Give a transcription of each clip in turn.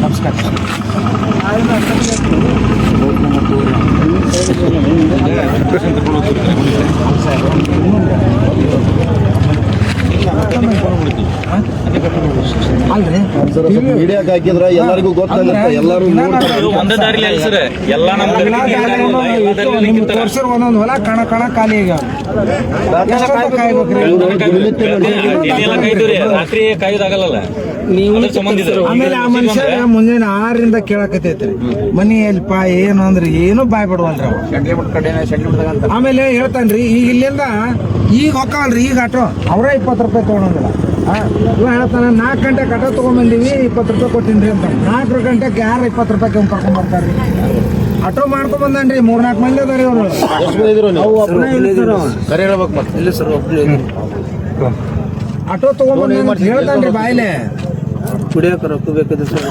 ನಮಸ್ಕಾರ. ಅಲ್ರಿ ಮೀಡಿಯಾಕ್ಕೆ ಹಾಕಿದ್ರ ಎಲ್ಲರಿಗೂ ಗೊತ್ತಾಗುತ್ತೆ, ಎಲ್ಲರೂ ಒಂದೇ ದಾರಿಲಿ ಅಲ್ಸರೆ ಎಲ್ಲ ವರ್ಷ ಒಂದೊಂದು ಹೊಲ ಕಣ ಖಾಲಿ ಆಗ್ಯಾವ. ರಾತ್ರಿ ಕಾಯ್ದಾಗಲ್ಲ ಆಮೇಲೆ ಆ ಮನುಷ್ಯ ಮುಂಜಾನೆ 6ರಿಂದ ಕೇಳಕತ್ತೈತ್ರಿ ಮನಿ ಎಲ್ಪ ಏನು ಅಂದ್ರೆ ಏನು ಬಾಯ್ ಬಿಡುವಲ್ರಿ ಅವ. ಆಮೇಲೆ ಹೇಳ್ತಾನ್ರಿ ಈಗ ಇಲ್ಲಿಂದ ಈಗ ಹೊಕ್ಕವಲ್ರಿ ಈಗ ಆಟೋ ಅವ್ರ 20 ರೂಪಾಯಿ ತಗೊಂಡಿಲ್ಲ. ಇವ ಹೇಳ್ತಾನ 4 ಗಂಟೆಗೆ ಆಟೋ ತಗೊಂಡ್ಬಂದಿವಿ 20 ರೂಪಾಯಿ ಕೊಟ್ಟಿನ್ರಿ ಅಂತ. 4 ಗಂಟೆಗೆ ಯಾರು 20 ರೂಪಾಯಿ ಕರ್ಕೊಂಡ್ ಬರ್ತಾರ್ರಿ? ಆಟೋ ಮಾಡ್ಕೊಂಡ್ ಬಂದನ್ರಿ 3-4 ಮಂದಿ ಅದಾರಿ ಅವ್ರು. ಆಟೋ ತಗೊಂಡ್ ಹೇಳ್ತಾನ್ರಿ ಬಾಯ್ಲೆ ಕುಡಿಯಕ ರೊಕ್ಕ ಬೇಕದ ಸರ್.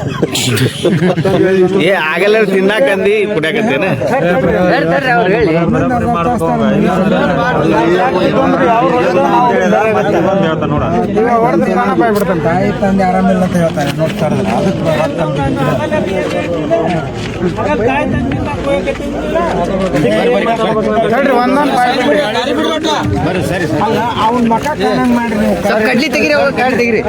ಏ ಆಗಲ್ಲ ತಿನ್ನಾಕಂದಿ ಕುಡಿಯಾಕತ್ತೇನೆ. ತಾಯಿ ತಂದೆ ಆರಾಮಿಲ್ಲ ಅಂತ ಹೇಳ್ತಾರೆ ನೋಡ್ತಾರೆ. ಅಲ್ಲ ಅವನ್ ಮಕ್ಕ ಕಾಣಂಗ್ ಮಾಡ್ರಿ ನೀವು. ಕಡ್ಲಿ ತೆಗಿರಿ, ತೆಗಿರಿ.